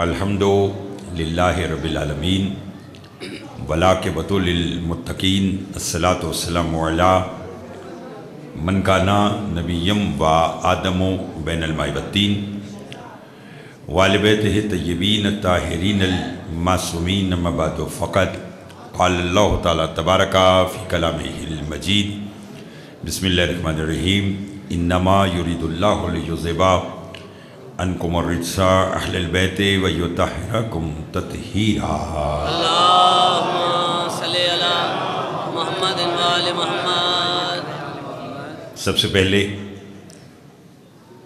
الحمد للہ رب العالمین والعاقبۃ للمتقین الصلاۃ والسلام علی من کان نبیم و آدم بین الماء والطین وآل بیتہ الطیبین الطاہرین المعصومین اما بعد فقط قال اللہ تعالیٰ تبارک فی کلامہ المجید بسم اللہ الرحمن الرحیم انما یرید اللہ لیذہب عنکم الرجس اہل البیت ویطہرکم تطہیرا۔ اللہم صلی علی محمد وآل محمد۔ سب سے پہلے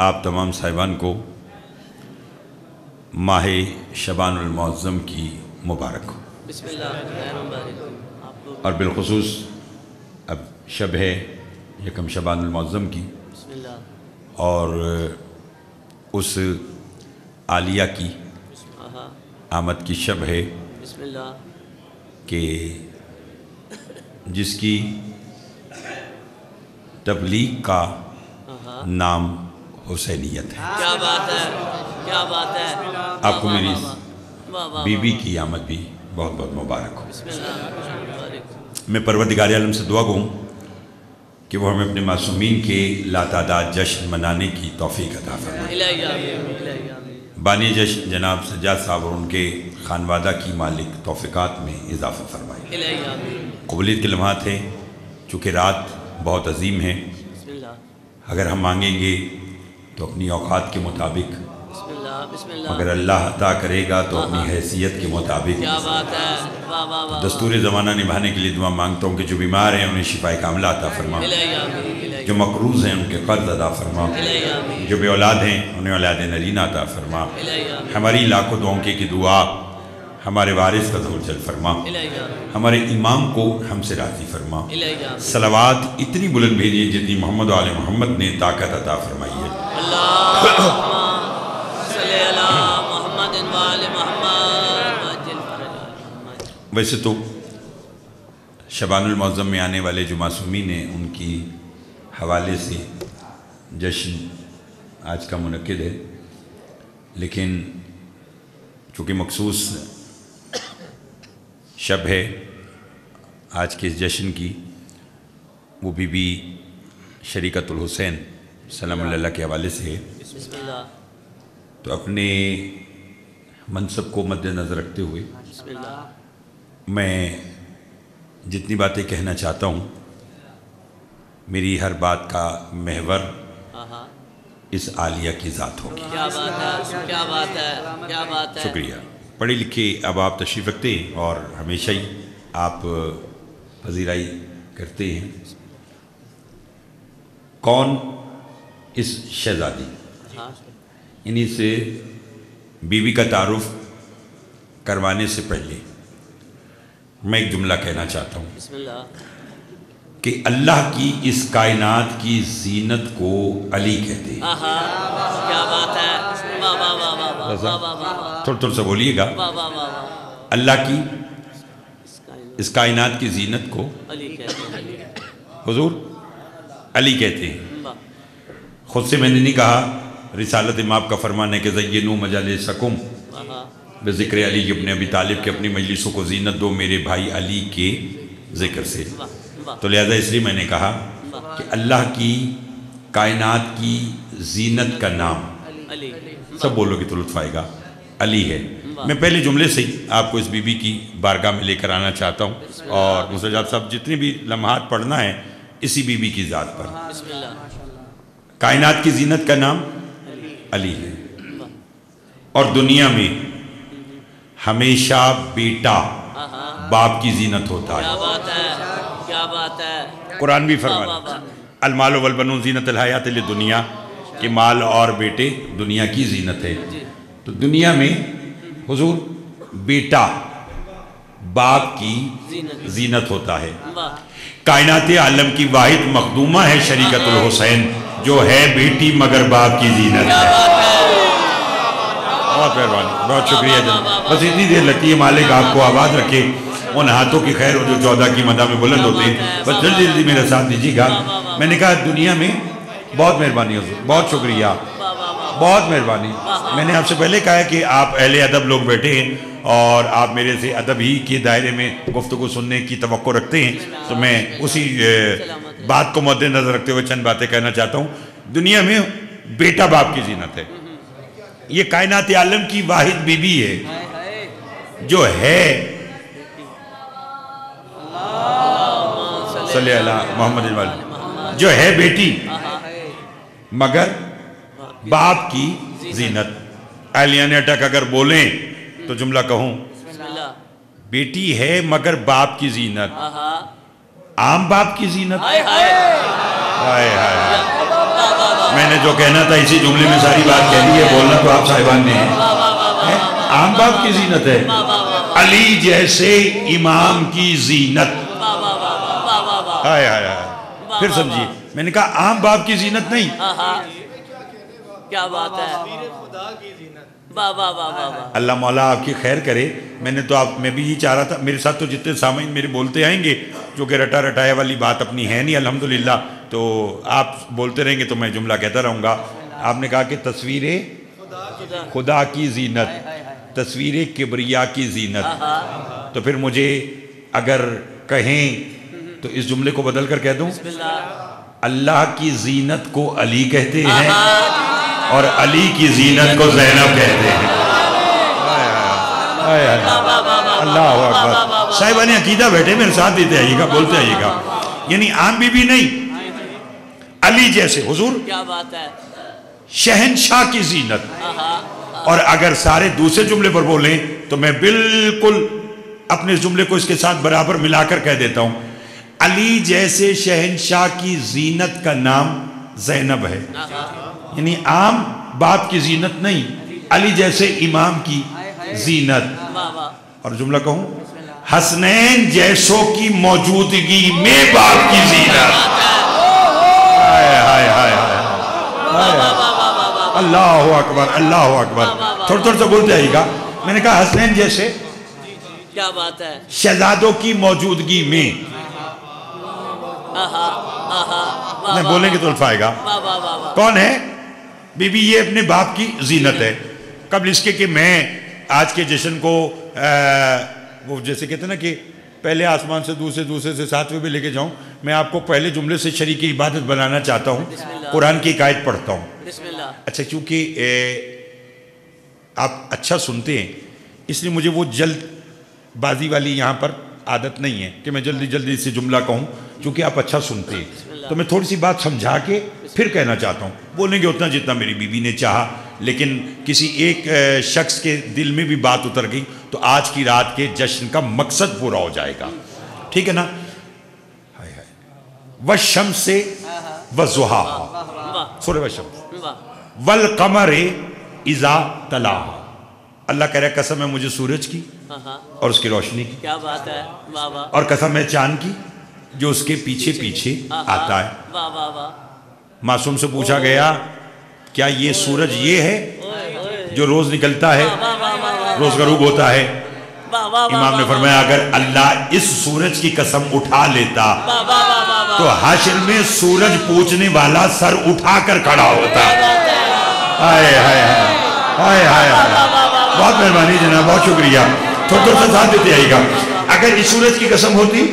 آپ تمام صاحبان کو ماہ شعبان المعظم کی مبارک ہو۔ بسم اللہ الرحمن الرحیم۔ اور بالخصوص اب شب ہے یکم شعبان المعظم کی، بسم اللہ۔ اور اس عالیہ کی آمد کی شب ہے بسم اللہ کہ جس کی تبلیغ کا نام حسینیت ہے۔ کیا بات ہے، کیا بات ہے۔ آپ کو میری واہ بی بی کی آمد بھی بہت بہت مبارک ہو۔ بسم اللہ۔ میں پروردگار عالم سے دعا گوں کہ وہ ہمیں اپنے معصومین کے لاتعداد جشن منانے کی توفیق عطا فرمائے۔ الہی آمین، الہی آمین۔ بانی جشن جناب سجاد صاحب اور ان کے خانوادہ کی مالک توفیقات میں اضافہ فرمائے۔ الہی آمین۔ قبولیت کے لمحات ہیں، چونکہ رات بہت عظیم ہے، بسم اللہ، اگر ہم مانگیں گے تو اپنی اوقات کے مطابق، بسم اللہ، بسم اللہ۔ اگر اللہ عطا کرے گا تو اپنی حیثیت کے مطابق۔ کیا بات ہے، واہ واہ واہ۔ دستور زمانہ نبھانے کے لیے دعا مانگتا ہوں کہ جو بیمار ہیں انہیں شفائے کاملہ عطا فرما، الہی آمین، الہی جو مقروض ہیں ان کے قرض ادا فرما، الہی آمین، جو بے اولاد ہیں انہیں اولاد نرینہ عطا فرما۔ الہی آمین، ہماری لاکھوں دعاؤں کی دعا ہمارے وارث کا زور جل فرما، الہی آمین، ہمارے امام کو ہم سے راضی فرما۔ الہی آمین۔ صلوات اتنی بلند بھیجیے جتنی محمد و آل محمد نے طاقت عطا فرمائی ہے۔ اللہم صلی علی محمد وآل محمد وعجل فرج آل محمد۔ ویسے تو شعبان المعظم میں آنے والے جو معصومین ہیں ان کی حوالے سے جشن آج کا منعقد ہے، لیکن چونکہ مخصوص شب ہے آج کے اس جشن کی، وہ بی بی شریکت الحسین سلام اللہ کے حوالے سے ہے، بسم اللہ، تو اپنے منصب کو مد نظر رکھتے ہوئے بسم اللہ، میں جتنی باتیں کہنا چاہتا ہوں، میری ہر بات کا محور آہا، اس عالیہ کی ذات ہوگی۔ کیا بات ہے، کیا بات ہے، کیا بات ہے۔ شکریہ۔ پڑھے لکھے اب آپ تشریف رکھتے ہیں اور ہمیشہ ہی آپ پذیرائی کرتے ہیں۔ کون اس شہزادی ہاں، انہی سے بی بی کا تعارف کروانے سے پہلے میں ایک جملہ کہنا چاہتا ہوں بسم اللہ، کہ اللہ کی اس کائنات کی زینت کو علی کہتے ہیں۔ آہا، کیا بات ہے، واہ واہ واہ واہ واہ واہ واہ واہ، تھوڑا تھوڑا سا بولیے گا۔ واہ واہ واہ واہ۔ اللہ کی اس کا اس کائنات کی زینت کو علی کہتے ہیں، علی، حضور علی کہتے ہیں۔ واہ، خود سے میں نے نہیں کہا، رسالت امام کا فرمان ہے کہ زینوا مجالسکم آہا، بذکر علی ابن ابی طالب کے اپنی مجلسوں کو زینت دو میرے بھائی علی کے ذکر سے۔ واہ واہ، تو لہذا اس لیے میں نے کہا کہ اللہ کی کائنات کی زینت کا نام، علی، سب بولو گے تو لطف آئے گا، علی ہے۔ میں پہلے جملے سے ہی آپ کو اس بی بی کی بارگاہ میں لے کر آنا چاہتا ہوں، اور مسجد صاحب جتنی بھی لمحات پڑھنا ہے اسی بی بی کی ذات پر۔ بسم اللہ، کائنات کی زینت کا نام علی ہے، واہ، اور دنیا میں ہمیشہ بیٹا آہا، باپ کی زینت ہوتا کیا ہے۔ بات ہے، کیا بات ہے۔ قرآن بھی واہ واہ فرماتا واہ، ہے المال والبنون زینت الحیات للدنیا، کہ مال اور بیٹے دنیا کی زینت ہے۔ تو دنیا میں حضور بیٹا باپ کی زینت ہوتا ہے۔ واہ، کائنات عالم کی واحد مخدومہ ہے شریکت الحسین، جو ہے بیٹی مگر باپ کی زینت کیا ہے۔ بات ہے۔ بہت مہربانی، بہت شکریہ جناب۔ بس اتنی دیر لگتی ہے، مالک آپ کو آباد رکھے، ان ہاتھوں کی خیر جو 14 کی مدح میں بلند ہوتے ہیں، بس جلدی جلدی میرا ساتھ دیجیے گا۔ میں نے کہا دنیا میں بہت مہربانی حضور، بہت شکریہ، بہت مہربانی. میں نے آپ سے پہلے کہا ہے کہ آپ اہل ادب لوگ بیٹھے ہیں اور آپ میرے سے ادب ہی کے دائرے میں گفتگو سننے کی توقع رکھتے ہیں, تو میں اسی بات کو مد نظر رکھتے ہوئے چند باتیں کہنا چاہتا ہوں. دنیا میں بیٹا باپ کی زینت ہے. یہ کائنات عالم کی واحد بی بی ہے جو ہے صلی اللہ محمد الوالد, جو ہے بیٹی مگر باپ کی زینت. اہلیان اٹک اگر بولیں تو جملہ کہوں, بیٹی ہے مگر باپ کی زینت, عام باپ کی زینت. میں نے جو کہنا تھا اسی جملے میں ساری بات کہہ دی ہے, بولنا تو آپ صاحبان نے ہے. عام باپ کی زینت ہے, علی جیسے امام کی زینت. پھر سمجھیے, میں نے کہا عام باپ کی زینت نہیں, کیا بات ہے, اللہ مولا آپ کی خیر کرے. میں نے تو میں بھی یہ چاہ رہا تھا, میرے ساتھ تو جتنے سامعین میرے بولتے آئیں گے, جو کہ رٹا رٹایا والی بات اپنی ہے نہیں الحمدللہ, تو آپ بولتے رہیں گے تو میں جملہ کہتا رہوں گا. آپ نے کہا کہ تصویر خدا کی زینت, تصویر کبریا کی زینت, تو پھر مجھے اگر کہیں تو اس جملے کو بدل کر کہہ دوں, اللہ کی زینت کو علی کہتے ہیں اور علی کی زینت کو زینب کہتے ہیں. اللہ اکبر. صاحبان عقیدہ بیٹھے میرے ساتھ دیتے آئیے گا, بولتے آئیے گا. یعنی عام بی بی نہیں, علی جیسے حضور کیا بات ہے, شہنشاہ کی زینت. اور اگر سارے دوسرے جملے پر بولیں تو میں بالکل اپنے جملے کو اس کے ساتھ برابر ملا کر کہہ دیتا ہوں, علی جیسے شہنشاہ کی زینت کا نام زینب ہے. یعنی عام باپ کی زینت نہیں, علی جیسے امام کی زینت. اور جملہ کہوں, حسنین جیسوں کی موجودگی میں باپ کی زینت. اللہ اکبر, اللہ اکبر. تھوڑا تھوڑا سا بولتے آئیے گا. میں نے کہا حسنین جیسے, کیا بات ہے, شہزادوں کی موجودگی میں. نہیں بولیں گے تو الفا آئے گا. کون ہے بی بی؟ یہ اپنے باپ کی زینت ہے. قبل اس کے کہ میں آج کے جشن کو وہ جیسے کہتے ہیں نا کہ پہلے آسمان سے دوسرے, دوسرے سے ساتویں پہ لے کے جاؤں, میں آپ کو پہلے جملے سے شریک عبادت بنانا چاہتا ہوں. قرآن کی ایک آیت پڑھتا ہوں. اچھا, کیونکہ آپ اچھا سنتے ہیں اس لیے مجھے وہ جلد بازی والی یہاں پر عادت نہیں ہے کہ میں جلدی جلدی سے جملہ کہوں, کیونکہ آپ اچھا سنتے ہیں. تو میں تھوڑی سی بات سمجھا کے پھر کہنا چاہتا ہوں. بولیں گے اتنا جتنا میری بیوی نے چاہا, لیکن کسی ایک شخص کے دل میں بھی بات اتر گئی تو آج کی رات کے جشن کا مقصد پورا ہو جائے گا. ٹھیک ہے نا؟ وَالشَّمْسِ وَالضُّحَاهَا, سورہ وَالشَّمْسِ, وَالْقَمَرِ اِذَا تَلَاهَا. اللہ کہہ رہا ہے قسم ہے مجھے سورج کی اور اس کی روشنی کی, کیا بات ہے, اور قسم ہے چاند کی جو اس کے پیچھے پیچھے آتا ہے. معصوم سے پوچھا گیا کیا یہ سورج یہ ہے جو روز نکلتا ہے, روز غروب ہوتا ہے؟ امام نے فرمایا اگر اللہ اس سورج کی قسم اٹھا لیتا تو حشر میں سورج پوچھنے والا سر اٹھا کر کھڑا ہوتا. ہائے ہائے ہائے ہائے, بہت مہربانی جناب, بہت شکریہ. تھوڑا تھوڑا سا ساتھ دیتے آئیے گا. اگر اس سورج کی قسم ہوتی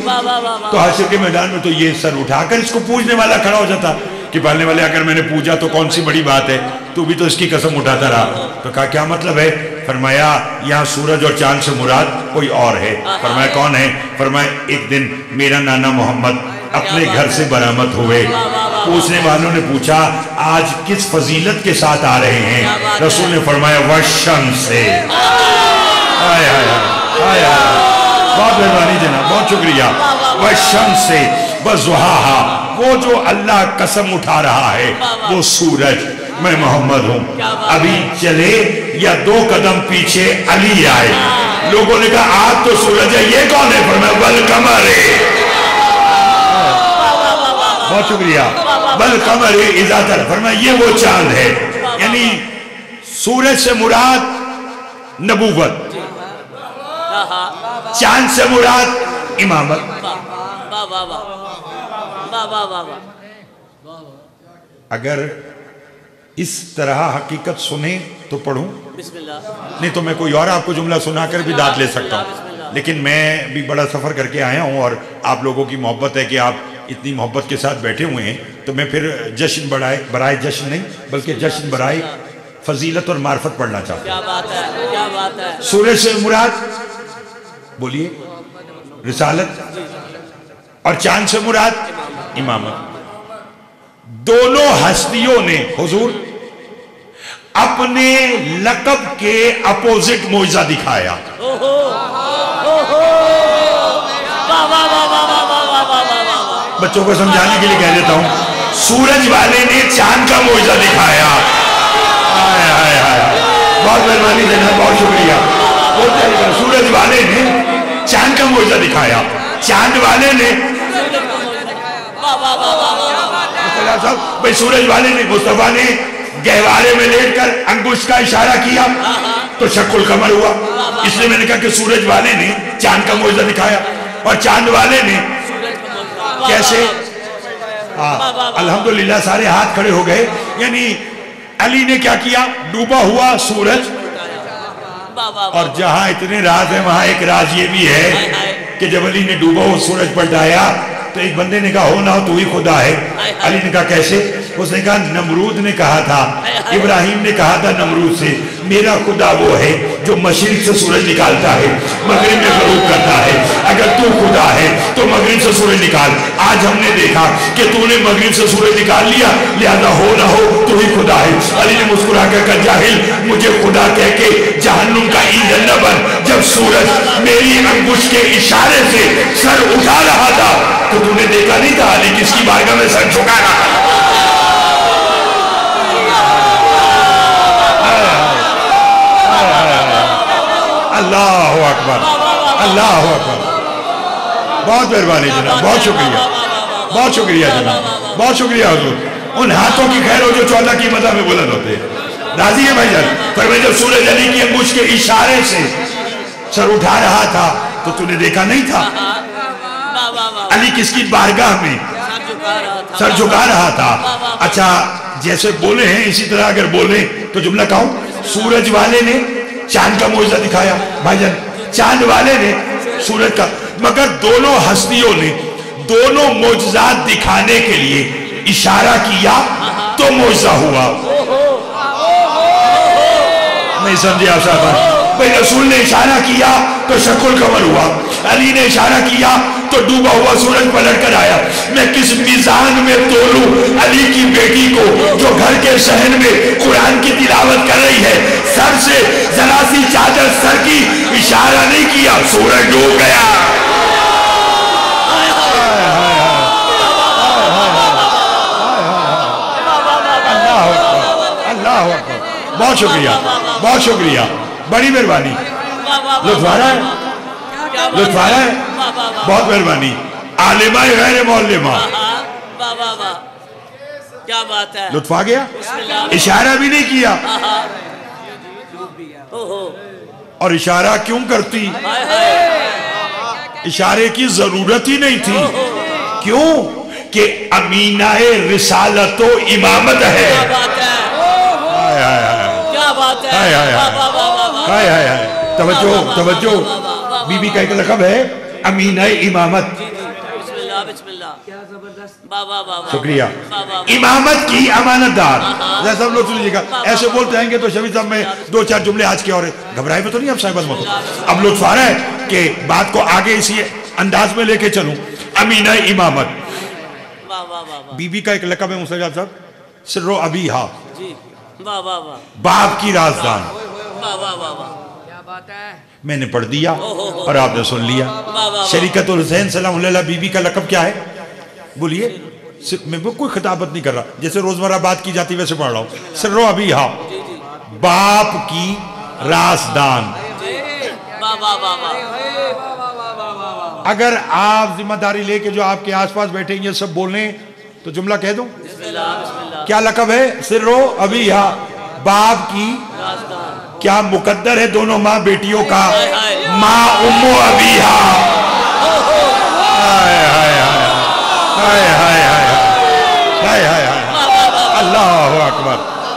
تو حشر کے میدان میں تو یہ سر اٹھا کر اس کو پوجنے والا کھڑا ہو جاتا کہ پالنے والے اگر میں نے پوجا تو کون سی بڑی بات ہے, تو بھی تو اس کی قسم اٹھاتا رہا. تو کہا کیا مطلب ہے؟ فرمایا یہاں سورج اور چاند سے مراد کوئی اور ہے. فرمایا کون ہے؟ فرمایا ایک دن میرا نانا محمد اپنے گھر سے برآمد ہوئے. پوچھنے والوں نے پوچھا آج کس فضیلت کے ساتھ آ رہے ہیں؟ رسول نے فرمایا وَالشَّمْسِ. آئے آئے آئے آئے, بہت مہربانی جناب, بہت شکریہ. وَالشَّمْسِ وَضُحَاهَا, وہ جو اللہ قسم اٹھا رہا ہے وہ سورج میں محمد ہوں. ابھی چلے یا 2 قدم پیچھے علی آئے. لوگوں نے کہا آج تو سورج ہے, یہ کون ہے؟ فرمایا وَالْقَمَرِ. بہت شکریہ. وَالْقَمَرِ اِذَا تَلَا, فرمایا یہ وہ چاند ہے. یعنی سورج سے مراد نبوت, چاند سے مراد امامت. اگر اس طرح حقیقت سنیں تو پڑھوں، بسم اللہ. نہیں تو میں کوئی اور آپ کو جملہ سنا کر بھی داد لے سکتا ہوں، لیکن میں بھی بڑا سفر کر کے آیا ہوں اور آپ لوگوں کی محبت ہے کہ آپ اتنی محبت کے ساتھ بیٹھے ہوئے ہیں، تو میں پھر جشن برائے جشن نہیں بلکہ جشن برائے فضیلت اور معرفت پڑھنا چاہتا ہوں. کیا بات ہے، کیا بات ہے. سورج سے مراد بولیے رسالت، اور چاند سے مراد امامت. دونوں ہستیوں نے حضور اپنے لقب کے اپوزٹ معجزہ دکھایا. بچوں کو سمجھانے کے لیے کہہ دیتا ہوں، سورج والے نے چاند کا معجزہ دکھایا. بہت مہربانی جناب، بہت شکریہ. سورج والے نے چاند کا معجزہ دکھایا، چاند والے نے بھئی سورج والے نے مصطفیٰ نے گہوارے میں لیٹ کر انگشت کا اشارہ کیا تو شق القمر ہوا. اس لیے میں نے کہا کہ سورج والے نے چاند کا معجزہ دکھایا، اور چاند والے نے کیسے؟ الحمدللہ سارے ہاتھ کھڑے ہو گئے. یعنی علی نے کیا کیا؟ ڈوبا ہوا سورج، اور جہاں اتنے راز ہیں وہاں ایک راز یہ بھی ہے کہ جب علی نے ڈوبا ہوا سورج پلٹایا تو ایک بندے نے کہا ہو نہ ہو تو ہی خدا ہے. علی نے کہا کیسے؟ اس نے کہا نمرود نے کہا تھا، ابراہیم نے کہا تھا نمرود سے، میرا خدا وہ ہے جو مشرق سے سورج نکالتا ہے مغرب میں غروب کرتا ہے، اگر تو خدا ہے تو مغرب سے سورج نکال. آج ہم نے دیکھا کہ تو نے مغرب سے سورج نکال لیا، لہذا ہو نہ ہو تو ہی خدا ہے. علی نے مسکرا کر کہا جاہل، مجھے خدا کہہ کے جہنم کا ایندھن نہ بن. جب سورج میری انگشت کے اشارے سے سر اٹھا رہا تھا تو تو نے دیکھا نہیں تھا علی کس کی بارگاہ میں سر جھکا رہا. اللہ اکبر، اللہ اکبر. بہت مہربانی جناب، بہت شکریہ، بہت شکریہ جناب، بہت شکریہ حضور. ان ہاتھوں کی خیر ہو جو 14 کی مدح میں بلند ہوتے ہیں. راضی ہے بھائی جان؟ فرمایا جب سورج علی کی انگشت کے اشارے سے سر اٹھا رہا تھا تو تو نے دیکھا نہیں تھا علی کس کی بارگاہ میں سر جھکا رہا تھا. اچھا جیسے بولے ہیں اسی طرح اگر بولیں تو جملہ کہوں، سورج والے نے چاند کا معجزہ دکھایا. بھائی جان چاند والے نے سورج کا، مگر دونوں ہستیوں نے دونوں معجزات دکھانے کے لیے اشارہ کیا تو معجزہ ہوا. نہیں سمجھے آپ صاحب؟ بھئی رسول نے اشارہ کیا تو شق القمر ہوا، علی نے اشارہ کیا تو ڈوبا ہوا سورج پلٹ کر آیا. میں کس میزان میں تولوں علی کی بیٹی کو جو گھر کے صحن میں قرآن کی تلاوت کر رہی ہے، سر سے ذرا سی چادر سر کی، اشارہ نہیں کیا سورج ڈوب گیا. اللہ اکبر، بہت شکریہ، بہت شکریہ، بڑی مہربانی. لطف آ رہا ہے، لطف آ رہا ہے، بہت مہربانی. عالمہ غیر معلمہ، کیا بات ہے. لطف آ گیا. اشارہ بھی نہیں کیا، اور اشارہ کیوں کرتی؟ اشارے کی ضرورت ہی نہیں تھی. کیوں؟ کہ امینہ رسالت و امامت ہے. کیا بات ہے. توجہ توجہ، بی بی کا ایک لقب ہے امینہ امامت. شکریہ. امامت کی امانت دار. سب لوگ سنیے گا، ایسے بولتے ہیں کہ تو شفیع صاحب میں 2-4 جملے آج کے اور گھبرائے میں تو نہیں اب صاحب مطلب. اب لطف آ رہا ہے کہ بات کو آگے اسی انداز میں لے کے چلوں. امینہ امامت. بی بی کا ایک لقب ہے مصطفیٰ صاحب، سر و ابیہا، باپ کی رازدان. میں نے پڑھ دیا اور آپ نے سن لیا. شریکت الحسین سلام اللہ بی بی کا لقب کیا ہے؟ بولیے. میں کوئی خطابت نہیں کر رہا، جیسے روزمرہ بات کی جاتی ویسے پڑھ رہا ہوں. سر و ابیہا، باپ کی رازدان. اگر آپ ذمہ داری لے کے جو آپ کے آس پاس بیٹھے یہ سب بولنے تو جملہ کہہ دوں. کیا لقب ہے؟ سر و ابیہا، باپ کی. کیا مقدر ہے دونوں ماں بیٹیوں کا؟ ماں ام و ابیہا. اللہ اکبر،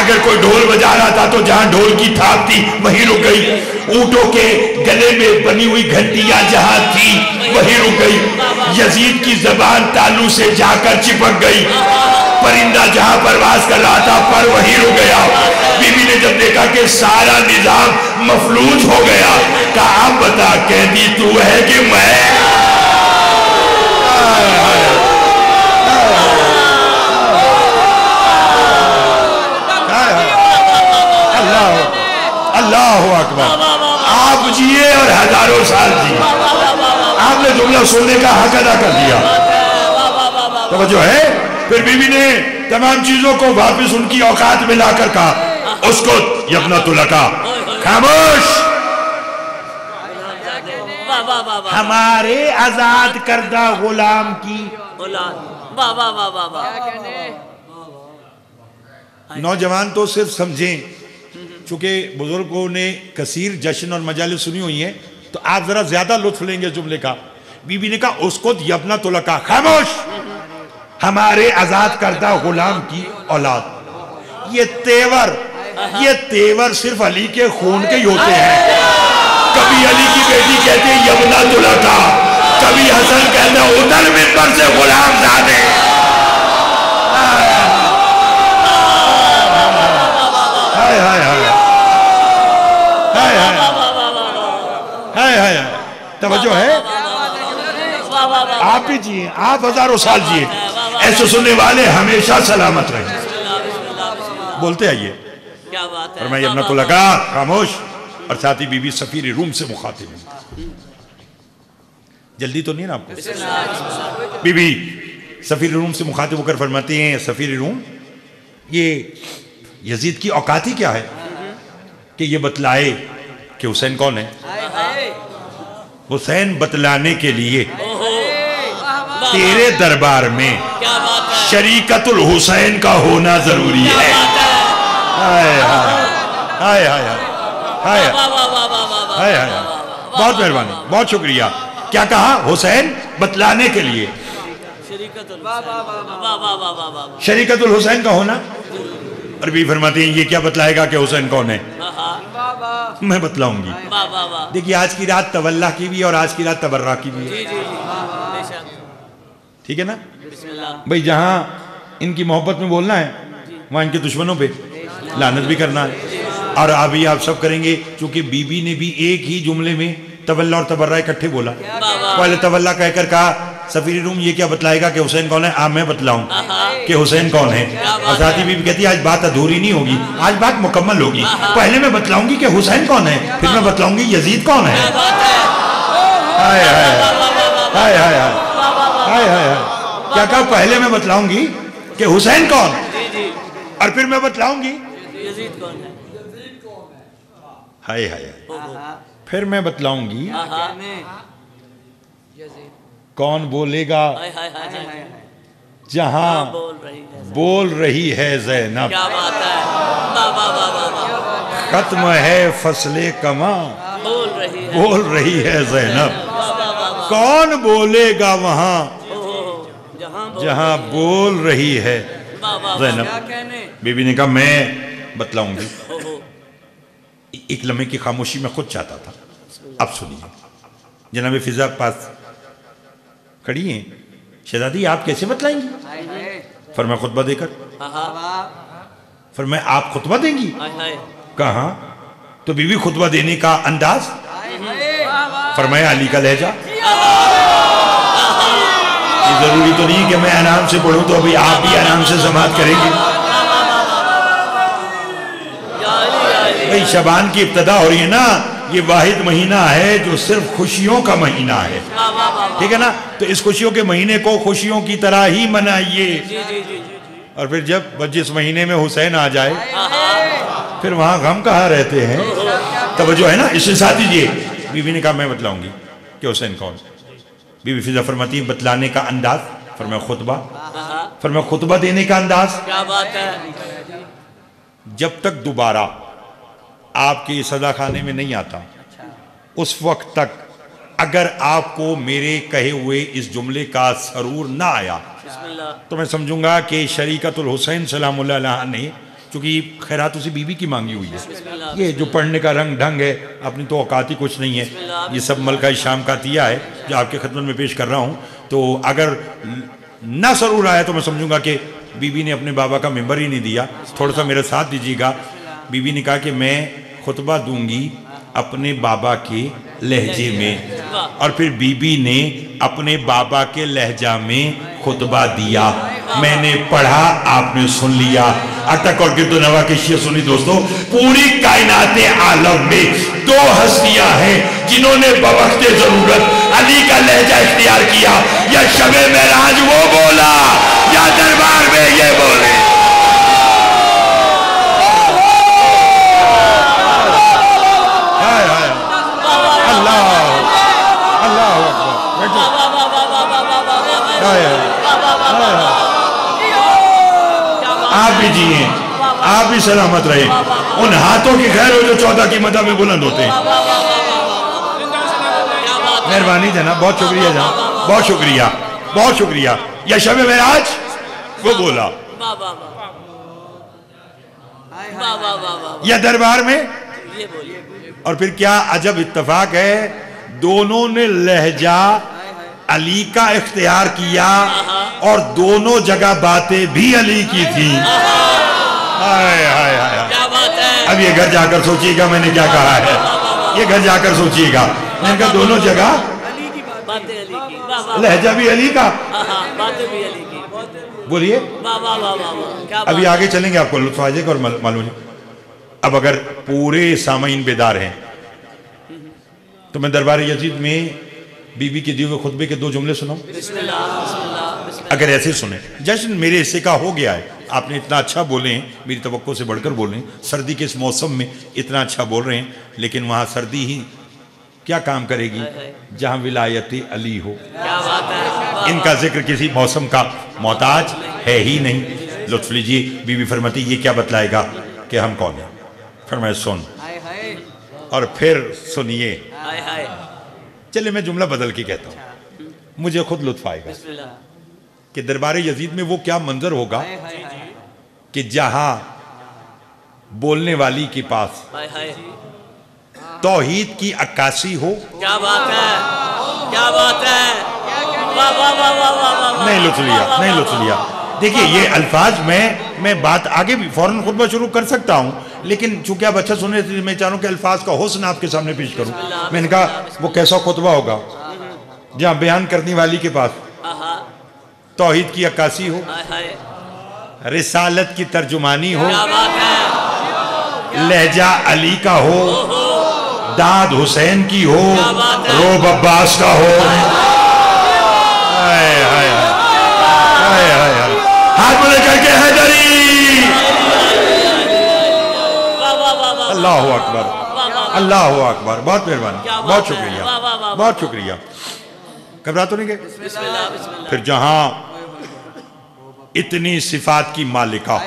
اگر کوئی ڈھول بجا رہا تھا تو جہاں ڈھول کی تھاپ تھی وہیں رک گئی، اونٹوں کے گلے میں بنی ہوئی گھنٹیاں جہاں تھی وہیں رک گئی، یزید کی زبان تالو سے جا کر چپک گئی، پرندہ جہاں پرواز کر رہا تھا پر وہیں رک گیا۔ بی بی نے جب دیکھا کہ سارا نظام مفلوج ہو گیا، کہا اب بتا قیدی تو ہے کہ میں؟ اللہ اکبر، آپ جیے اور ہزاروں سال جیے، آپ نے جملہ سننے کا حق ادا کر دیا۔ توجہ ہے؟ پھر بی بی نے تمام چیزوں کو واپس ان کی اوقات میں لا کر کہا اسکت یا ابنۃ لکا، خاموش، ہمارے آزاد کردہ غلام کی نوجوان تو صرف سمجھیں، چونکہ بزرگوں نے کثیر جشن اور مجالس سنی ہوئی ہیں تو آپ ذرا زیادہ لطف لیں گے جملے کا۔ بی بی نے کہا اسکت یا ابنۃ لکا، خاموش، ہمارے آزاد کردہ غلام کی اولاد۔ یہ تیور صرف علی کے خون کے ہی ہوتے ہیں۔ کبھی علی کی بیٹی کہتے ہیں یا ابنۃ لکا، کبھی حسن کہتے ہیں ادھر منبر سے غلام زادے۔ توجہ ہے؟ آپ بھی جیئے، آپ ہزاروں سال جیئے، ایسے سننے والے ہمیشہ سلامت رہیں۔ بولتے آئیے، فرمایا ابنۃ لکا، خاموش، اور ساتھی بی بی سفیر روم سے مخاطب ہیں۔ جلدی تو نہیں نا آپ کو؟ بی بی سفیر روم سے مخاطب ہو کر فرماتے ہیں سفیر روم، یہ یزید کی اوقات ہی کیا ہے کہ یہ بتلائے کہ حسین کون ہے؟ حسین بتلانے کے لیے تیرے دربار میں شریکت الحسین کا ہونا ضروری ہے۔ بہت مہربانی، بہت شکریہ۔ کیا کہا؟ حسین بتلانے کے لیے شریکت الحسین کا ہونا۔ عربی فرماتے ہیں یہ کیا بتلائے گا کہ حسین کون ہے؟ میں بتلاؤں گی۔ دیکھیے آج کی رات تولہ کی بھی اور آج کی رات تبرہ کی بھی ہے، ٹھیک ہے نا بھئی؟ جہاں ان کی محبت میں بولنا ہے وہاں ان کے دشمنوں پہ لعنت بھی کرنا ہے، اور ابھی آپ سب کریں گے، چونکہ بی بی نے بھی ایک ہی جملے میں تولہ اور تبرہ اکٹھے بولا۔ پہلے تولہ کہہ کر کہا سفیر روم یہ کیا بتلائے گا کہ حسین کون ہے؟ میں بتلاؤں کہ حسین کون ہے۔ اور ساتھی بی بی کہتی ہے آج بات ادھوری نہیں ہوگی، آج بات مکمل ہوگی۔ پہلے میں بتلاؤں گی کہ حسین کون ہے، پھر میں بتلاؤں گی یزید کون ہے۔ کیا کہا؟ پہلے میں بتلاؤں گی کہ حسین کون، اور پھر میں بتلاؤں گی یزید کون ہے۔ پھر میں بتلاؤں گی کون بولے گا جہاں بول رہی ہے زینب، ختم ہے فصل کماں بول رہی ہے زینب، کون بولے گا وہاں جہاں بول رہی ہے زینب۔ بی بی نے کہا میں بتلاؤں گی۔ ایک لمحے کی خاموشی میں خود چاہتا تھا۔ اب سنیے، جناب فضا پاس کھڑی ہیں، شہزادی آپ کیسے بتلائیں گی؟ فرمایا خطبہ دے کر۔ فرمایا آپ خطبہ دیں گی؟ کہاں؟ تو بی بی خطبہ دینے کا انداز؟ فرمایا علی کا لہجہ۔ یہ ضروری تو نہیں کہ میں انعام سے پڑھوں تو ابھی آپ بھی انعام سے سماعت کریں گے۔ بھئی شعبان کی ابتدا ہو رہی ہے نا، یہ واحد مہینہ ہے جو صرف خوشیوں کا مہینہ ہے، ٹھیک ہے نا؟ تو اس خوشیوں کے مہینے کو خوشیوں کی طرح ہی منائیے، اور پھر جب جس مہینے میں حسین آ جائے پھر وہاں غم کہاں رہتے ہیں؟ توجہ ہے نا؟ اس سے ساتھ دیجئے۔ بی بی نے کہا میں بتلاؤں گی کہ حسین کون۔ بی بی فضا فرماتی ہے بتلانے کا انداز؟ فرمایا خطبہ۔ فرمایا خطبہ دینے کا انداز؟ جب تک دوبارہ آپ کے سزا خانے میں نہیں آتا اس وقت تک اگر آپ کو میرے کہے ہوئے اس جملے کا سرور نہ آیا تو میں سمجھوں گا کہ شریکت الحسین سلام اللہ علیہ نے چونکہ خیرات اسی بیوی کی مانگی ہوئی ہے. یہ جو پڑھنے کا رنگ ڈھنگ ہے اپنی تو اوقات ہی کچھ نہیں ہے. یہ سب ملکہ شام کا عطیہ ہے جو آپ کے خدمت میں پیش کر رہا ہوں. تو اگر نہ سرور آیا تو میں سمجھوں گا کہ بیوی نے اپنے بابا کا ممبر ہی نہیں دیا. تھوڑا سا میرا ساتھ دیجیے گا. بیوی نے کہا کہ میں خطبہ دوں گی اپنے بابا کے لہجے میں, اور پھر بیوی نے اپنے بابا کے لہجہ میں خطبہ دیا. میں نے پڑھا, آپ نے سن لیا. اٹک اور گرد و نواح کے شیعہ سنی دوستو, پوری کائنات عالم میں دو ہستیاں ہیں جنہوں نے بوقت ضرورت علی کا لہجہ اختیار کیا. یا شب معراج وہ بولا یا دربار میں یہ بولے. آپ بھی جیئیں, آپ بھی سلامت رہے. ان ہاتھوں کی خیر ہو جو 14 کی مدح میں بلند ہوتے ہیں. مہربانی جناب, بہت شکریہ جناب, بہت شکریہ, بہت شکریہ. یا شب معراج وہ بولا یا دربار میں. اور پھر کیا عجب اتفاق ہے, دونوں نے لہجہ علی کا اختیار کیا اور دونوں جگہ باتیں بھی علی کی تھیں. اب یہ گھر جا کر سوچیے گا میں نے کیا کہا ہے. یہ گھر جا کر سوچیے گا. میں نے کہا دونوں جگہ لہجہ بھی علی کا. بولیے, ابھی آگے چلیں گے, آپ کو لطف آ جائے گا اور معلوم. اب اگر پورے سامعین بیدار ہیں تو میں دربار یزید میں بی بی کے دیے ہوئے خطبے کے 2 جملے سناؤں. اگر ایسے سنیں, جشن میرے حصے کا ہو گیا ہے. آپ نے اتنا اچھا بولے ہیں, میری توقع سے بڑھ کر بولے ہیں. سردی کے اس موسم میں اتنا اچھا بول رہے ہیں, لیکن وہاں سردی ہی کیا کام کرے گی جہاں ولایت علی ہو. ان کا ذکر کسی موسم کا محتاج ہے ہی نہیں. لطف لیجئے. بی بی فرماتی یہ کیا بتلائے گا کہ ہم کون ہیں. فرمائے سن, اور پھر سنیے. چلے میں جملہ بدل کے کہتا ہوں, مجھے خود لطف آئے گا کہ دربار یزید میں وہ کیا منظر ہوگا کہ جہاں بولنے والی کے پاس توحید کی عکاسی ہو. کیا بات ہے, کیا بات ہے. نہیں لطف لیا, نہیں لطف لیا. دیکھیے یہ الفاظ میں بات آگے بھی فوراً خطبہ شروع کر سکتا ہوں, لیکن چونکہ آپ اچھا سنے تھے میں چاہ رہا ہوں کہ الفاظ کا حسن آپ کے سامنے پیش کروں. میں نے کہا وہ کیسا خطبہ ہوگا جہاں بیان کرنے والی کے پاس توحید کی عکاسی ہو, رسالت کی ترجمانی ہو, لہجہ علی کا ہو, داد حسین کی ہو, روب عباس کا ہو. ہاتھ بلے کر کے حیدری. اللہ اکبر, اللہ اکبر. بہت مہربانی, بہت شکریہ, بہت شکریہ. گھبرا تو نہیں گئے. پھر جہاں اتنی صفات کی مالکہ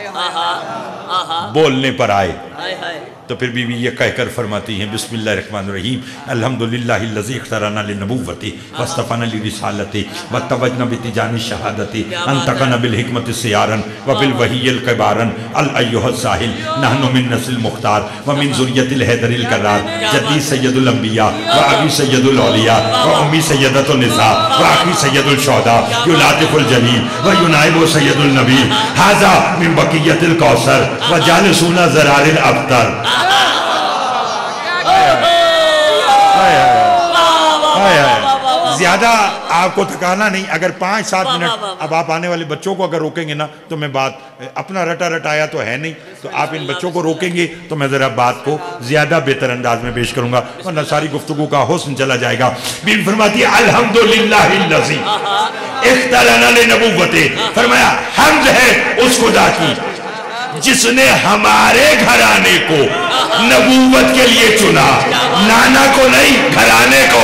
بولنے پر آئے تو پھر بیوی یہ کہہ کر فرماتی ہیں بسم اللہ الرحمن الرحیم الحمدللہ الذی اختارنا للنبوۃ واصطفانا لرسالۃ وتوجنا بتجان الشہادۃ انطقنا بالحکمۃ سیارا وبالوحی القبارا الایھا الساحل نحن من نسل المختار ومن ذریۃ الحیدر الکرار جدی سید الانبیاء وابی سید الاولیاء وامی سیدۃ النساء واخی سید الشہداء یلاطف الجلیل وینائب سید النبی ھذا من بقیۃ الکوثر وجالسون زرار الابتر. زیادہ آپ کو تھکانا نہیں. اگر 5-7 منٹ اب آپ آنے والے بچوں کو اگر روکیں گے نا تو میں بات اپنا رٹا رٹایا تو ہے نہیں, تو آپ ان بچوں کو روکیں گے تو میں ذرا بات کو زیادہ بہتر انداز میں پیش کروں گا, ورنہ ساری گفتگو کا حسن چلا جائے گا. بیوی فرماتی ہے الحمدللہ الذی اختارنا للنبوۃ. فرمایا حمد ہے اس خدا کی جس نے ہمارے گھرانے کو نبوت کے لیے چنا, نانا کو نہیں گھرانے کو.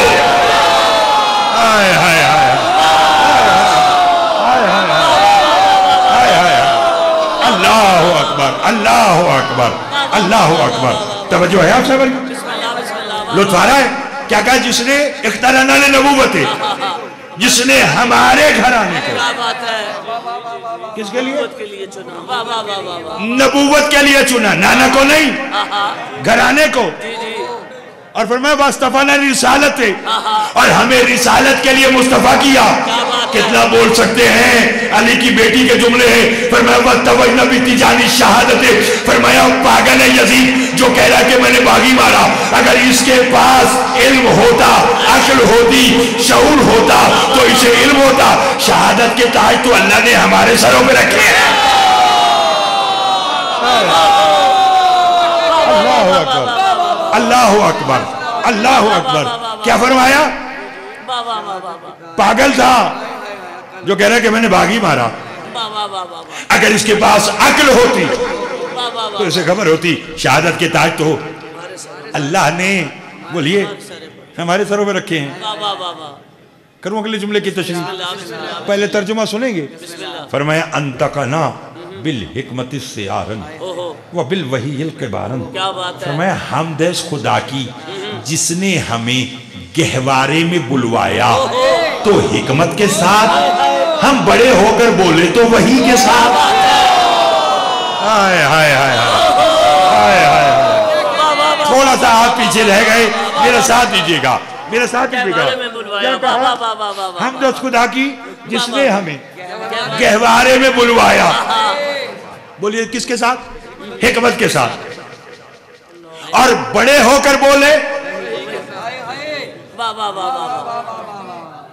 اللہ اکبر, اللہ اکبر, اللہ اکبر. توجہ ہے آپ صاحب, لطف آ رہا ہے. کیا کہا جس نے اختارنا للنبوۃ, جس نے ہمارے گھرانے کو کس کے لیے؟ نبوت کے لیے چنا. واہ واہ واہ واہ واہ. نبوت کے لیے چنا، نانا کو نہیں، گھرانے کو. جی جی. اور فرمایا واستفانا رسالت ہے، اور ہمیں رسالت کے لیے مصطفیٰ کیا. کتنا بول سکتے ہیں؟ علی کی بیٹی کے جملے ہیں. فرمایا وَتَّوَيْنَا بِتِجَانِ شَہَادَتِ. فرمایا پاگل ہے یزید جو کہہ رہا کہ میں نے باغی مارا. اگر اس کے پاس علم ہوتا، عقل ہوتی، شعور ہوتا تو اسے علم ہوتا. شہادت کے تاج تو اللہ نے ہمارے سروں پہ رکھے ہیں. اللہ اکبر، اللہ اکبر، اللہ اکبر. کیا فرمایا؟ پاگل تھا جو کہہ رہا ہے کہ میں نے باغی مارا. اگر اس کے پاس عقل ہوتی تو اسے خبر ہوتی شہادت کے تاج تو اللہ نے بولیے ہمارے سروں پہ رکھے ہیں. کروں اگلے جملے کی تشریح؟ پہلے ترجمہ سنیں گے. فرمایا انتقنا بالحکمت السیارن وبالوحی القبارن. فرمایا حمد خدا کی جس نے ہمیں گہوارے میں بلوایا تو حکمت کے ساتھ، ہم بڑے ہو کر بولے تو وحی کے ساتھ. ہائے ہائے ہائے ہائے ہائے. تھوڑا سا ہاتھ پیچھے رہ گئے، میرا ساتھ دیجیے گا، میرا ساتھ دیجیے گا. کیا کہا؟ حمد خدا کی جس نے ہمیں گہوارے میں بلوایا. بولیے کس کے ساتھ؟ حکمت کے ساتھ. اور بڑے ہو کر بولے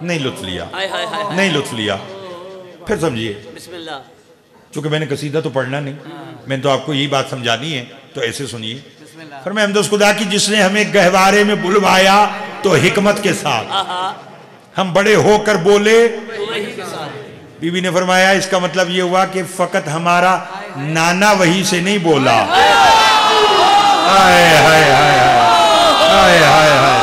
نہیں لطف لیا، نہیں لطف لیا. پھر سمجھیے، چونکہ میں نے قصیدہ تو پڑھنا نہیں، میں نے تو آپ کو یہی بات سمجھانی ہے تو ایسے سنیے. فرمایا حمد خدا کی جس نے ہمیں گہوارے میں بلوایا تو حکمت کے ساتھ، ہم بڑے ہو کر بولے. بی بی نے فرمایا اس کا مطلب یہ ہوا کہ فقط ہمارا نانا وہی سے نہیں بولا. ہائے ہائے ہائے ہائے ہائے ہائے.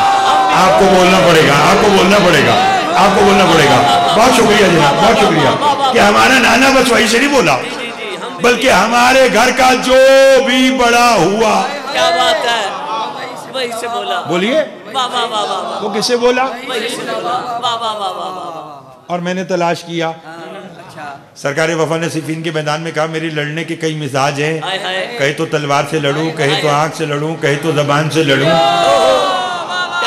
آپ کو بولنا پڑے گا، آپ کو بولنا پڑے گا، آپ کو بولنا پڑے گا. بہت شکریہ جناب، بہت شکریہ کہ ہمارا نانا بس وہی سے نہیں بولا، بلکہ ہمارے گھر کا جو بھی بڑا ہوا. کیا بات ہے، وہی سے بولا. بولیے وہ کس سے بولا؟ اور میں نے تلاش کیا. سرکار وفا نے صفین کے میدان میں کہا میری لڑنے کے کئی مزاج ہیں، کہے تو تلوار سے لڑوں، کہے تو آنکھ سے لڑوں، کہے تو زبان سے لڑوں.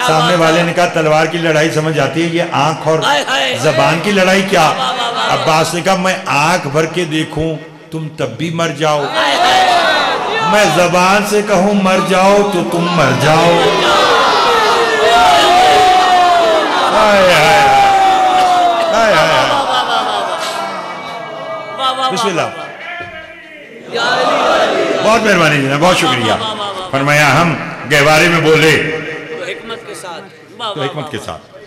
سامنے والے نے کہا تلوار کی لڑائی سمجھ آتی ہے، یہ آنکھ اور زبان کی لڑائی کیا؟ عباس نے کہا میں آنکھ بھر کے دیکھوں تم تب بھی مر جاؤ، میں زبان سے کہوں مر جاؤ تو تم مر جاؤ. بسم اللہ. بہت مہربانی جناب، بہت شکریہ. فرمایا ہم گہوارے میں بولے تو حکمت کے ساتھ، تو حکمت کے ساتھ،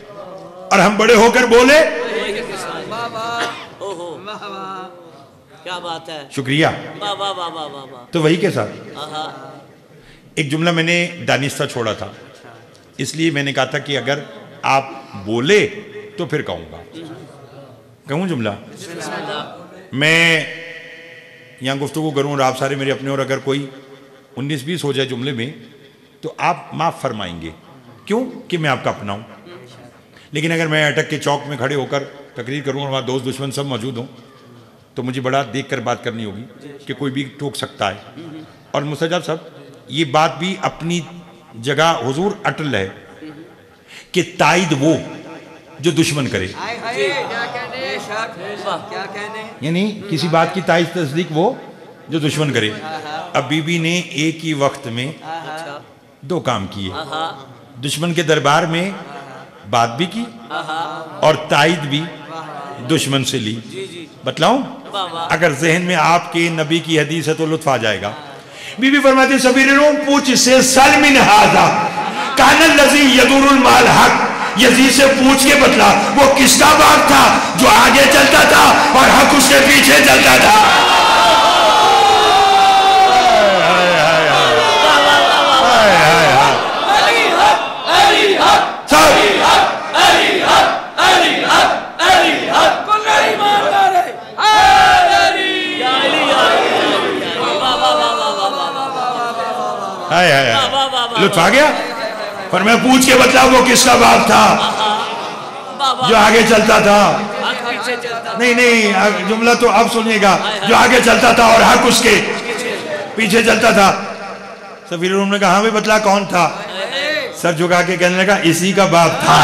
اور ہم بڑے ہو کر بولے. کیا بات ہے، شکریہ. تو وہی کے ساتھ. ایک جملہ میں نے دانستہ چھوڑا تھا، اس لیے میں نے کہا تھا کہ اگر آپ بولے تو پھر کہوں گا. کہوں جملہ؟ میں یہاں گفتگو کروں اور آپ سارے میرے اپنے، اور اگر کوئی 19-20 ہو جائے جملے میں تو آپ معاف فرمائیں گے. کیوں؟ کہ میں آپ کا اپنا ہوں. لیکن اگر میں اٹک کے چوک میں کھڑے ہو کر تقریر کروں اور وہاں دوست دشمن سب موجود ہوں تو مجھے بڑا دیکھ کر بات کرنی ہوگی کہ کوئی بھی ٹوک سکتا ہے. اور مستجاب صاحب یہ بات بھی اپنی جگہ حضور اٹل ہے کہ تائید وہ جو دشمن کرے، یعنی کسی بات کی تائید تصدیق وہ جو دشمن کرے. اب بی بی نے ایک ہی وقت میں 2 کام کیے، دشمن کے دربار میں بات بھی کی اور تائید بھی دشمن سے لی. بتلاؤں؟ اگر ذہن میں آپ کے نبی کی حدیث ہے تو لطف آ جائے گا. بی بی فرماتی سبیر روم پوچھ سے سلمن ہاذا کان الذی یدور المال حق. یزید سے پوچھ کے بتلا وہ کس کا باغ تھا جو آگے چلتا تھا اور حق اس کے پیچھے چلتا تھا. لطف آ گیا. پر میں پوچھ کے بتلا وہ کس کا باپ تھا جو آگے چلتا تھا پیچھے چلتا نہیں جملہ تو اب سنیے گا. جو آگے چلتا تھا اور حق اس کے پیچھے چلتا تھا. سفیر روم نے کہا ہاں بھی بتلا کون تھا؟ سر جھکا کے کہنے لگا اسی کا باپ تھا.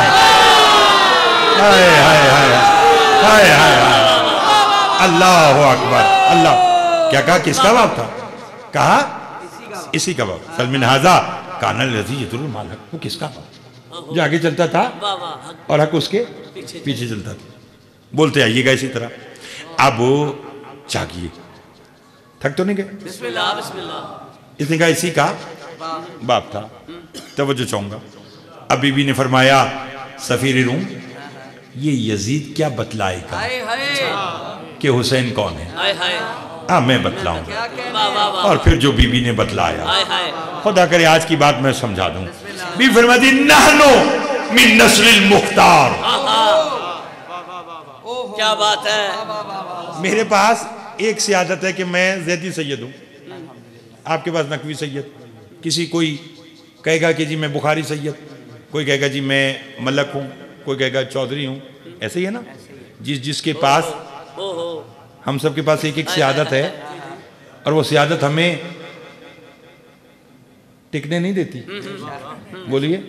اللہ اکبر. اللہ کیا کہا؟ کس کا باپ تھا؟ کہا اسی کا باپ. سلمان حاضا کانا لذی یدر المال حق. وہ کس کا باپ جو آگے چلتا تھا اور حق اس کے پیچھے چلتا تھا. بولتے آئیے گا اسی طرح. اب جاگیے. تھک تو نہیں گئے؟ بسم اللہ بسم اللہ. اس نے کہا اسی کا باپ تھا. توجہ چاہوں گا. اب بی بی نے فرمایا سفیر روم یہ یزید کیا بتلائے گا کہ حسین کون ہے؟ ہاں میں بتلاؤں گا. اور پھر جو بی بی نے بتلایا خدا کرے آج کی بات میں سمجھا دوں. بی فرماتی نحنو من نسل المختار. کیا بات ہے. میرے پاس ایک سیادت ہے کہ میں زیدی سید ہوں. آپ کے پاس نقوی سید. کسی کوئی کہے گا کہ جی میں بخاری سید, کوئی کہے گا جی میں ملک ہوں, کوئی کہے گا چودھری ہوں. ایسے ہی ہے نا. جس کے پاس ہم سب کے پاس ایک ایک سیادت ہے اور وہ سیادت ہمیں ٹکنے نہیں دیتی. بولیے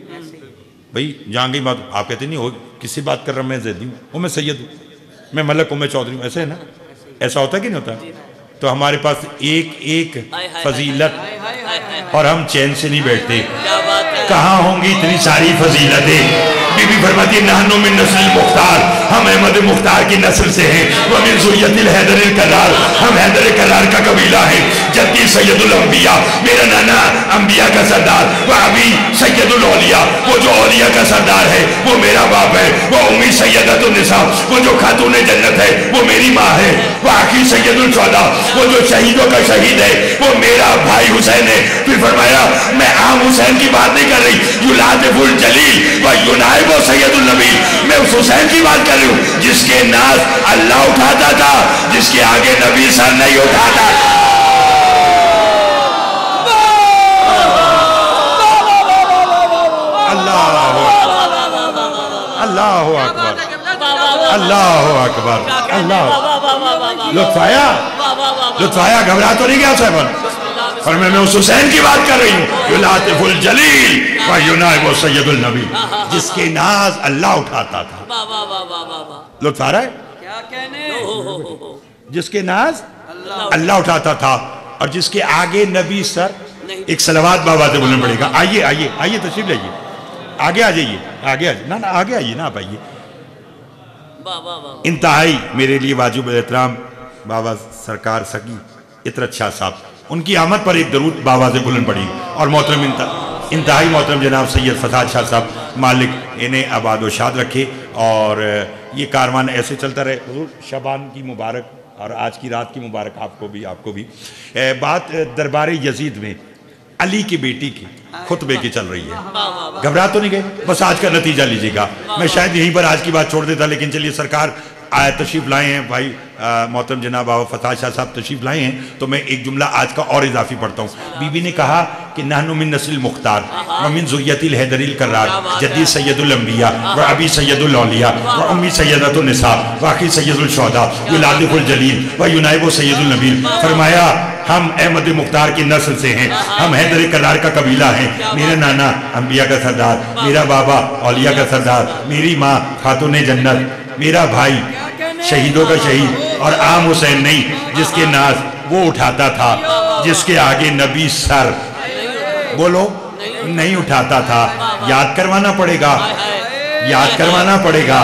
بھئی جہاں گئی بات. آپ کہتے نہیں ہو کس سے بات کر رہا, میں زیدی ہوں, وہ میں سید ہوں, میں ملک ہوں, میں چودھری ہوں. ایسے ہے نا. ایسا ہوتا ہے کہ نہیں ہوتا؟ تو ہمارے پاس ایک ایک فضیلت اور ہم چین سے نہیں بیٹھتے. کہاں ہوں گی اتنی ساری فضیلتیں؟ بی بی فرماتی ہے نحنو من نسل المختار. ہم احمد مختار کی نسل سے ہیں. ومن ذریت الحیدر الکرار. ہم حیدر کرار کا قبیلہ ہے. جدی سید الانبیاء, میرا نانا انبیاء کا سردار. وہ ابھی سید الاولیاء, وہ جو اولیاء کا سردار ہے وہ میرا باپ ہے. وہ امی سیدۃ النساء, وہ جو خاتون جنت ہے وہ میری ماں ہے. وہ آخری سید الشہداء, وہ جو شہیدوں کا شہید ہے وہ میرا بھائی حسین ہے. پھر فرمایا میں عام حسین کی بات نہیں کر رہی. یلاطف الجلیل و ینائب سید النبی. میں اس حسین کی بات کر رہی ہوں جس کے ناز اللہ اٹھاتا تھا, جس کے آگے نبی سر نہیں اٹھاتا. اللہ اکبر, اللہ اکبر, اللہ. لطف آیا, لطف آیا. گھبرا تو نہیں گیا صاحبان؟ اور میں اس حسین کی بات کر رہی ہوں. یلاطف الجلیل و ینائب سید النبی, جس کے ناز اللہ اٹھاتا تھا. لطف آ رہا ہے؟ جس کے ناز اللہ اٹھاتا تھا اور جس کے آگے نبی سر. ایک صلوات بابا سے بولنا پڑے گا. آئیے آئیے آئیے, تشریف لائیے, آگے آ جائیے, آگے آ جائیے. نا آگے آئیے نا, آپ آئیے. انتہائی میرے لیے واجب احترام بابا سرکار سگی اطرت شاہ صاحب, ان کی آمد پر ایک درود بابا سے بلند پڑی. اور محترم انتہائی محترم جناب سید فساد شاہ صاحب, مالک انہیں آباد و شاد رکھے اور یہ کاروان ایسے چلتا رہے. حضور شبان کی مبارک اور آج کی رات کی مبارک آپ کو بھی, آپ کو بھی. بات دربار یزید میں علی کی بیٹی کی خطبے کی چل رہی ہے. گھبرا تو نہیں گئے؟ بس آج کا نتیجہ لیجئے گا. میں شاید یہیں پر آج کی بات چھوڑ دیتا, لیکن چلیے سرکار تشریف لائے ہیں. بھائی محترم جناب بابا فتح شاہ صاحب تشریف لائے ہیں, تو میں ایک جملہ آج کا اور اضافی پڑھتا ہوں. بی بی نے کہا کہ نحنو من نسل المختار ومن ذریت الحیدر الکرار. جدی سید الانبیاء و ابی سید الاولیاء و امی سیدۃ النساء و آخری سید الشہداء یلاطف الجلیل و ینائب سید النبی. فرمایا ہم احمد مختار کی نسل سے ہیں, ہم حیدر کرار کا قبیلہ ہیں. میرا نانا انبیاء کا سردار, میرا بابا اولیاء کا سردار, میری ماں خاتون جنت, میرا بھائی شہیدوں کا شہید, اور عام حسین نہیں جس کے ناز وہ اٹھاتا تھا, جس کے آگے نبی سر بولو نہیں اٹھاتا تھا. یاد کروانا پڑے گا, یاد کروانا پڑے گا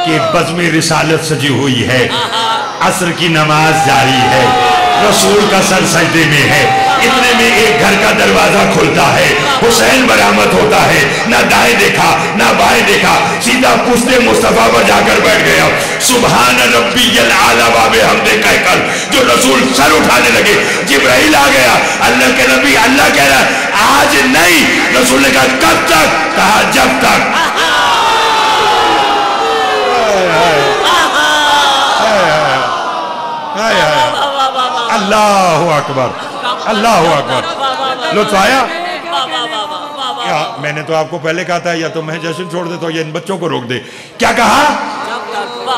کہ بزم رسالت سجی ہوئی ہے, عصر کی نماز جاری ہے, رسول کا سر سجدے میں ہے. اتنے میں ایک گھر کا دروازہ کھلتا ہے, حسین برآمد ہوتا ہے. نہ دائیں دیکھا نہ بائیں دیکھا, سیدھا پشت مصطفیٰ پر جا کر بیٹھ گیا. سبحان ربی الاعلیٰ باب حمد کہہ کر جو رسول سر اٹھانے لگے, جبرائیل آ گیا. اللہ کے نبی, اللہ کہہ رہا ہے آج نہیں. رسول نے کہا کب تک؟ کہا جب تک. اللہ اکبر, اللہ اکبر. لطف آیا؟ میں نے تو آپ کو پہلے کہا تھا یا تو میں جشن چھوڑ دیتا ہوں یا ان بچوں کو روک دے. کیا کہا؟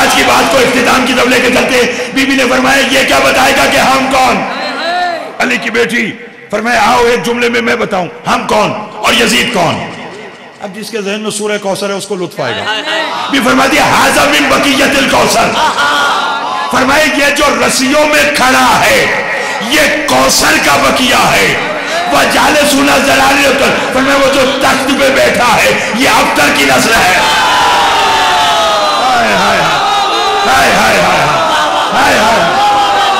آج کی بات کو اختتام کی طرف لے کے چلتے ہیں. بی بی نے فرمایا یہ کیا بتائے گا کہ ہم کون؟ علی کی بیٹی فرمایا آؤ ایک جملے میں بتاؤں ہم کون اور یزید کون. اب جس کے ذہن میں سورہ کوثر ہے اس کو لطف آئے گا. بھی فرما دیا ھذا من بقیۃ الکوثر. فرمائے یہ جو رسیوں میں کھڑا ہے یہ کوثر کا بقیہ ہے. وَجَالِسُونَ زَلَالِيَةً. فرمائے وہ جو تخت پہ بیٹھا ہے یہ ابتر کی نسل ہے. ہائے ہائے ہائے ہائے ہائے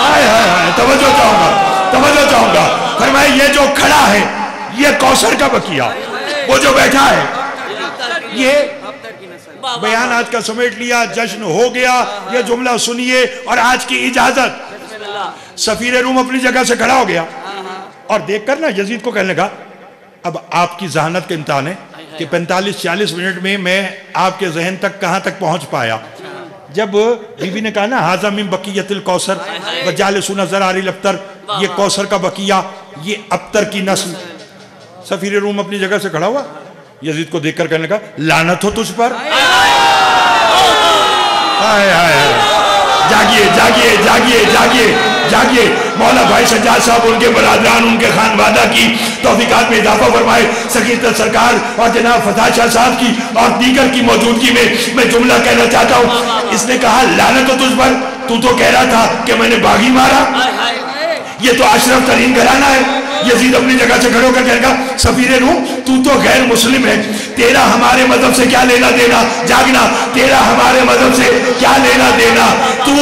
ہائے ہائے. توجہ چاہوں گا. فرمائے یہ جو کھڑا ہے یہ کوثر کا بقیہ, وہ جو بیٹھا ہے یہ بیان آج کا سمیٹ لیا. جشن ہو گیا. یہ جملہ سنیے اور آج کی اجازت. سفیر روم اپنی جگہ سے کھڑا ہو گیا اور دیکھ کر نا یزید کو کہنے لگا اب آپ کی ذہانت کا امتحان ہے کہ 45-40 منٹ میں آپ کے ذہن تک کہاں تک پہنچ پایا. جب بی بی نے کہا نا ھذا من بقیۃ الکوثر وجالسون زراری الابتر, یہ کوثر کا بقیہ, یہ ابتر کی نسل. سفیر روم اپنی جگہ سے کھڑا ہوا, یزید کو دیکھ کر کہنے لگا لعنت ہو تجھ پر. جاگیے جاگیے جاگیے جاگیے جاگیے. مولا بھائی سجاد صاحب ان کے برادران ان کے خانوادہ کی توفیقات میں اضافہ فرمائے. سکینت سرکار اور جناب فتح شاہ صاحب کی اور دیگر کی موجودگی میں جملہ کہنا چاہتا ہوں. اس نے کہا لعنت ہو تجھ پر, تو کہہ رہا تھا کہ میں نے باغی مارا. یہ تو اشرف ترین گھرانہ ہے. یزید اپنی جگہ سے کھڑے ہو کر کہے گا سفیر روم تو غیر مسلم ہے, تیرا ہمارے مذہب سے کیا لینا دینا. جاگنا, تیرا ہمارے مذہب سے کیا لینا دینا. تو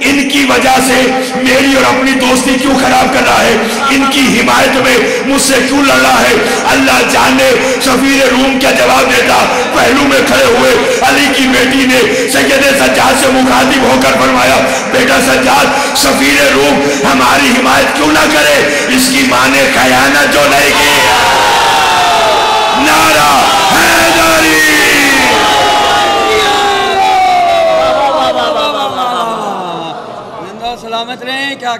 ان کی وجہ سے میری اور اپنی دوستی کیوں خراب کر رہا ہے, ان کی حمایت میں مجھ سے کیوں لڑ رہا ہے. اللہ جانے سفیر روم کیا جواب دیتا. پہلو میں کھڑے ہوئے علی کی بیٹی نے سید سجاد سے مخاطب ہو کر فرمایا بیٹا سجاد, سفیر روم ہماری حمایت کیوں نہ کرے, اس کی ماں نے خیانت جو نہیں کی. نعرہ حیدری. سلامت رہیں. کیا